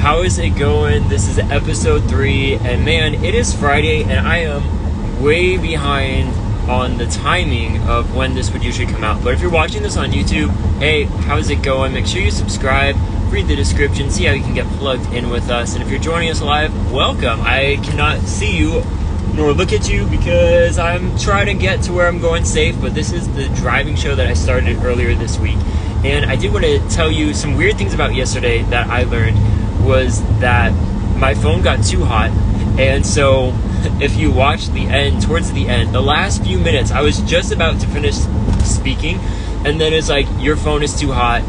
How is it going? This is episode 3, and man, it is Friday, and I am way behind on the timing of when this would usually come out. But if you're watching this on YouTube, hey, how's it going? Make sure you subscribe, read the description, see how you can get plugged in with us. And if you're joining us live, welcome. I cannot see you nor look at you because I'm trying to get to where I'm going safe, but this is the driving show that I started earlier this week. And I did want to tell you some weird things about yesterday that I learned was that my phone got too hot. And so if you watch the end, towards the end, the last few minutes, I was just about to finish speaking, and then it's like, your phone is too hot,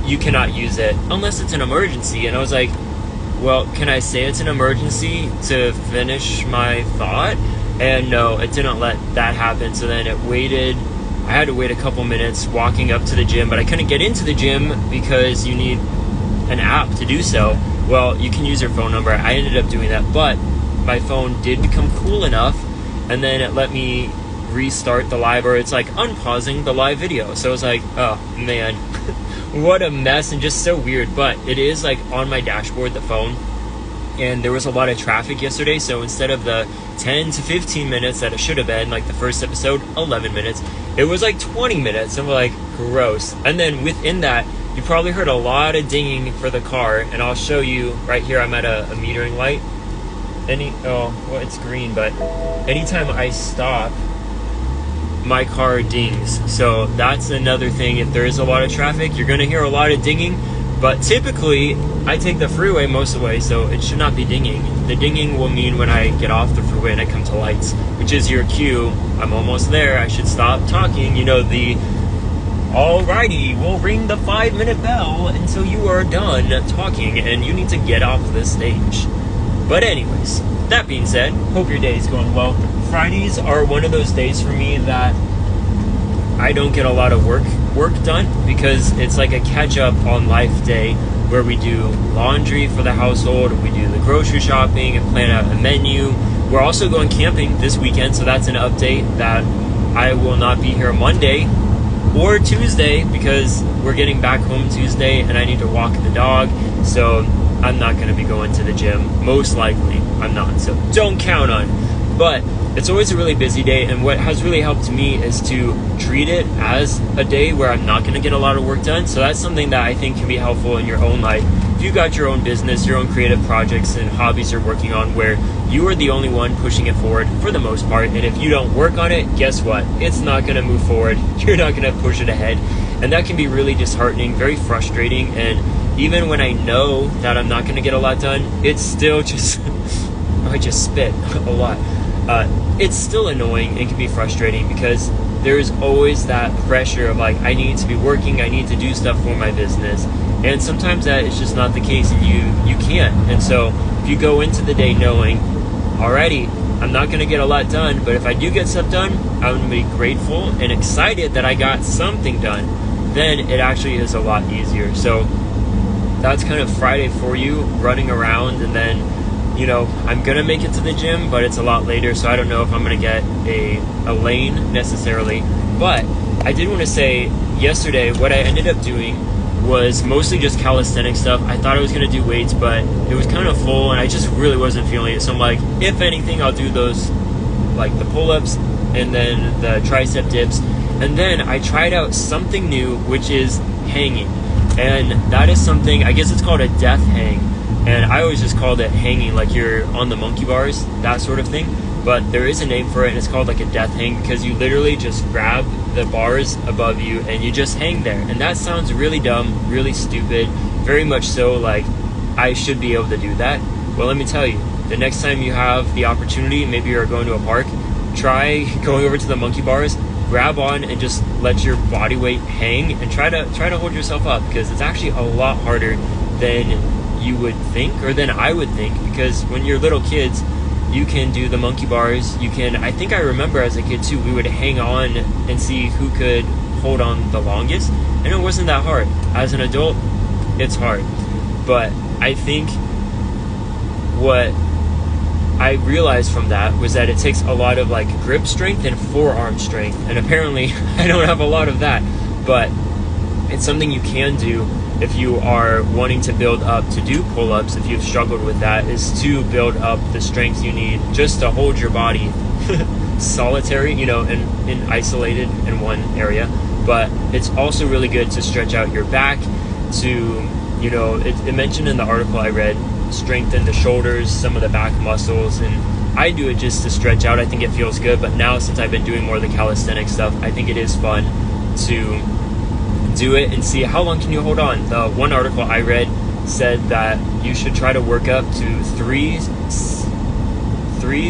you cannot use it unless it's an emergency. And I was like, well, can I say it's an emergency to finish my thought? And no, it didn't let that happen. So then I had to wait a couple minutes walking up to the gym, but I couldn't get into the gym because you need an app to do so. Well, you can use your phone number. I ended up doing that, but my phone did become cool enough, and then it let me restart the live, or it's like unpausing the live video. So I was like, oh man, what a mess, and just so weird. But it is like on my dashboard, the phone, and there was a lot of traffic yesterday, so instead of the 10 to 15 minutes that it should have been, like the first episode, 11 minutes, it was like 20 minutes. And we're like, gross. And then within that, you probably heard a lot of dinging for the car, and I'll show you right here. I'm at a metering light. It's green, but anytime I stop, my car dings. So that's another thing. If there is a lot of traffic, you're gonna hear a lot of dinging, but typically I take the freeway most of the way, so it should not be dinging. The dinging will mean when I get off the freeway and I come to lights, which is your cue. I'm almost there, I should stop talking. You know, alrighty, we'll ring the 5-minute bell until you are done talking and you need to get off the stage. But anyways, that being said, hope your day is going well. Fridays are one of those days for me that I don't get a lot of work done, because it's like a catch up on life day where we do laundry for the household, we do the grocery shopping and plan out a menu. We're also going camping this weekend, so that's an update that I will not be here Monday or Tuesday because we're getting back home Tuesday and I need to walk the dog. So I'm not going to be going to the gym. Most likely I'm not, so don't count on it. But it's always a really busy day, and what has really helped me is to treat it as a day where I'm not going to get a lot of work done. So that's something that I think can be helpful in your own life. If you got your own business, your own creative projects and hobbies you're working on where you are the only one pushing it forward for the most part, and if you don't work on it, guess what? It's not going to move forward. You're not going to push it ahead, and that can be really disheartening, very frustrating. And even when I know that I'm not going to get a lot done, it's still just I just spit a lot. It's still annoying and can be frustrating because there's always that pressure of like, I need to be working, I need to do stuff for my business, and sometimes that is just not the case, and you can't. And so if you go into the day knowing, alrighty, I'm not going to get a lot done, but if I do get stuff done, I'm going to be grateful and excited that I got something done, then it actually is a lot easier. So that's kind of Friday for you, running around. And then, you know, I'm going to make it to the gym, but it's a lot later, so I don't know if I'm going to get a lane necessarily. But I did want to say, yesterday, what I ended up doing was mostly just calisthenic stuff. I thought I was going to do weights, but it was kind of full, and I just really wasn't feeling it. So I'm like, if anything, I'll do those, like the pull-ups and then the tricep dips. And then I tried out something new, which is hanging. And that is something, I guess it's called a death hang. And I always just called it hanging, like you're on the monkey bars, that sort of thing. But there is a name for it, and it's called like a death hang, because you literally just grab the bars above you and you just hang there. And that sounds really dumb, really stupid, very much so like I should be able to do that. Well, let me tell you, the next time you have the opportunity, maybe you're going to a park, try going over to the monkey bars, grab on and just let your body weight hang and try to hold yourself up, because it's actually a lot harder than you would think, or than I would think, because when you're little kids, you can do the monkey bars. You can, I think I remember as a kid too, we would hang on and see who could hold on the longest, and it wasn't that hard. As an adult, it's hard. But I think what I realized from that was that it takes a lot of like grip strength and forearm strength, and apparently I don't have a lot of that. But it's something you can do if you are wanting to build up to do pull-ups. If you've struggled with that, is to build up the strength you need just to hold your body solitary, and isolated in one area. But it's also really good to stretch out your back, to it mentioned in the article I read, strengthen the shoulders, some of the back muscles, and I do it just to stretch out. I think it feels good, but now since I've been doing more of the calisthenic stuff, I think it is fun to do it and see how long can you hold on. The one article I read said that you should try to work up to three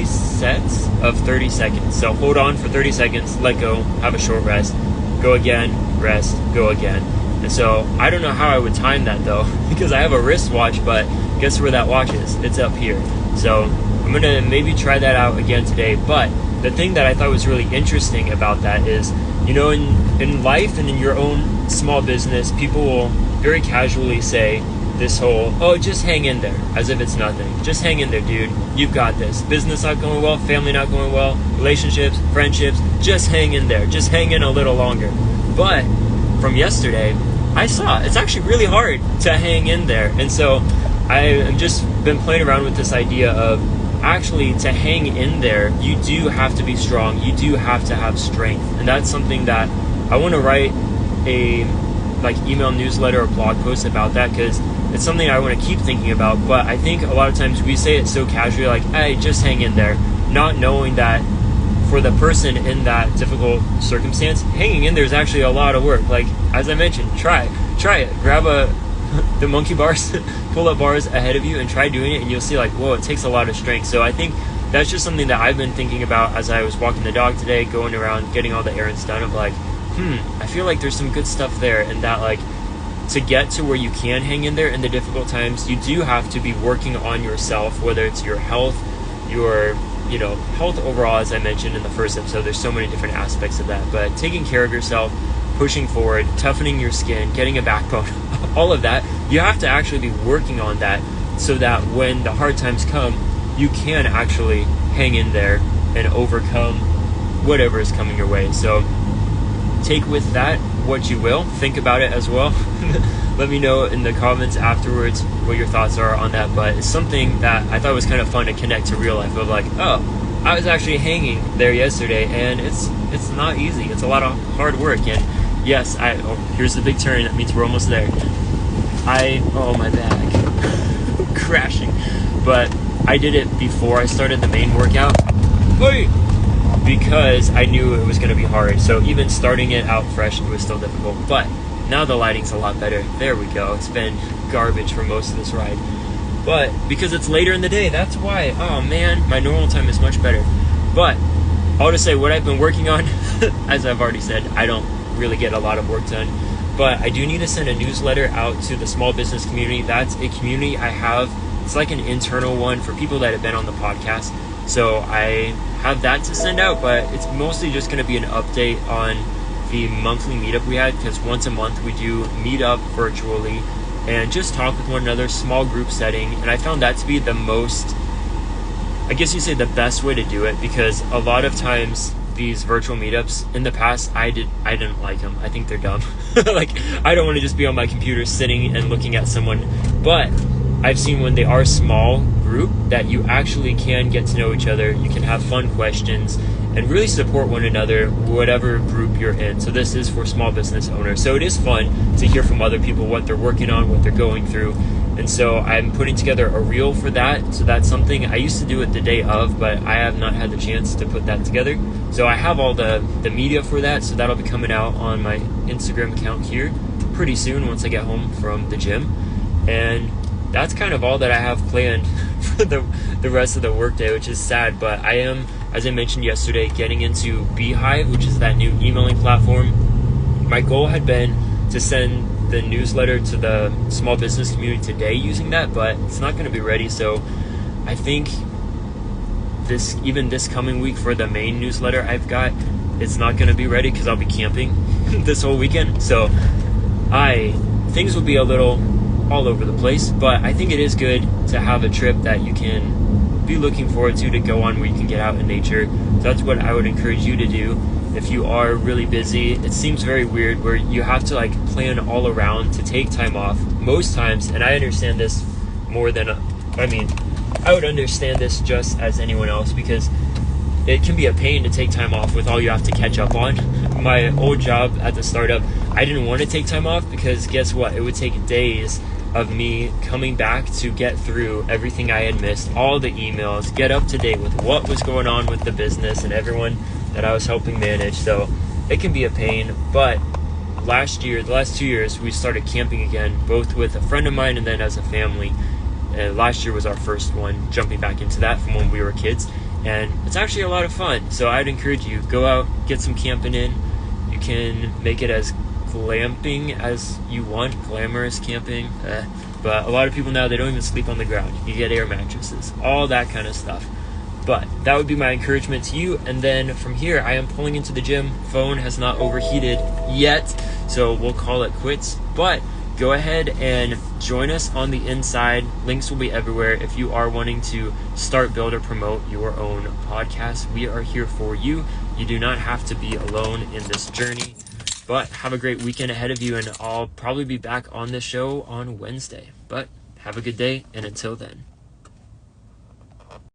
sets of 30 seconds. So hold on for 30 seconds, let go, have a short rest, go again, rest, go again. And so I don't know how I would time that though, because I have a wristwatch, but guess where that watch is? It's up here. So I'm gonna maybe try that out again today. But the thing that I thought was really interesting about that is, in life and in your own small business, people will very casually say this whole, oh, just hang in there, as if it's nothing. Just hang in there, dude. You've got this. Business not going well, family not going well, relationships, friendships, just hang in there. Just hang in a little longer. But from yesterday, I saw it's actually really hard to hang in there. And so I've just been playing around with this idea of actually to hang in there, you do have to be strong. You do have to have strength. And that's something that I want to write a email newsletter or blog post about that, because it's something I want to keep thinking about. But I think a lot of times we say it so casually, like, hey, just hang in there, not knowing that for the person in that difficult circumstance, hanging in there is actually a lot of work. Like, as I mentioned, try it. Grab the monkey bars, pull-up bars ahead of you and try doing it, and you'll see like, whoa, it takes a lot of strength. So I think that's just something that I've been thinking about as I was walking the dog today, going around, getting all the errands done, of like, I feel like there's some good stuff there, and that like to get to where you can hang in there in the difficult times, you do have to be working on yourself, whether it's your health, your health overall, as I mentioned in the first episode. There's so many different aspects of that, but taking care of yourself, pushing forward, toughening your skin, getting a backbone, all of that, you have to actually be working on that, so that when the hard times come, you can actually hang in there and overcome whatever is coming your way. So take with that what you will. Think about it as well. Let me know in the comments afterwards what your thoughts are on that. But it's something that I thought was kind of fun to connect to real life, of like, oh, I was actually hanging there yesterday, and it's not easy. It's a lot of hard work. And yes, here's the big turn. That means we're almost there. My bag crashing. But I did it before I started the main workout. Wait! Because I knew it was going to be hard. So even starting it out fresh, it was still difficult. But now the lighting's a lot better. There we go. It's been garbage for most of this ride. But because it's later in the day, that's why. Oh man, my normal time is much better. But I'll just say what I've been working on. As I've already said, I don't really get a lot of work done. But I do need to send a newsletter out to the small business community. That's a community I have. It's like an internal one for people that have been on the podcast. So I have that to send out, but it's mostly just going to be an update on the monthly meetup we had, because once a month we do meet up virtually and just talk with one another, small group setting. And I found that to be the most, I guess you say, the best way to do it, because a lot of times these virtual meetups in the past, I didn't like them. I think they're dumb. Like, I don't want to just be on my computer sitting and looking at someone. But I've seen when they are small group that you actually can get to know each other. You can have fun questions and really support one another, whatever group you're in. So this is for small business owners. So it is fun to hear from other people what they're working on, what they're going through. And so I'm putting together a reel for that. So that's something I used to do it the day of, but I have not had the chance to put that together. So I have all the media for that. So that'll be coming out on my Instagram account here pretty soon once I get home from the gym. And that's kind of all that I have planned for the rest of the workday, which is sad. But I am, as I mentioned yesterday, getting into Beehive, which is that new emailing platform. My goal had been to send the newsletter to the small business community today using that, but it's not going to be ready. So I think this coming week for the main newsletter I've got, it's not going to be ready because I'll be camping this whole weekend. So things will be a little all over the place, but I think it is good to have a trip that you can be looking forward to go on, where you can get out in nature. So that's what I would encourage you to do. if you are really busy, it seems very weird where you have to like plan all around to take time off most times. And I understand this more than I would understand this just as anyone else, because it can be a pain to take time off with all you have to catch up on. My old job at the startup, I didn't want to take time off because guess what? It would take days of me coming back to get through everything I had missed, all the emails, get up to date with what was going on with the business and everyone that I was helping manage. So it can be a pain. But the last 2 years, we started camping again, both with a friend of mine and then as a family. Last year was our first one, jumping back into that from when we were kids. And it's actually a lot of fun. So I'd encourage you, go out, get some camping in. You can make it as glamping as you want, glamorous camping. But a lot of people now, they don't even sleep on the ground. You get air mattresses, all that kind of stuff. But that would be my encouragement to you. And then from here, I am pulling into the gym. Phone has not overheated yet, so we'll call it quits. But go ahead and join us on the inside. Links will be everywhere. If you are wanting to start, build, or promote your own podcast, we are here for you. You do not have to be alone in this journey. But have a great weekend ahead of you, and I'll probably be back on this show on Wednesday. But have a good day, and until then.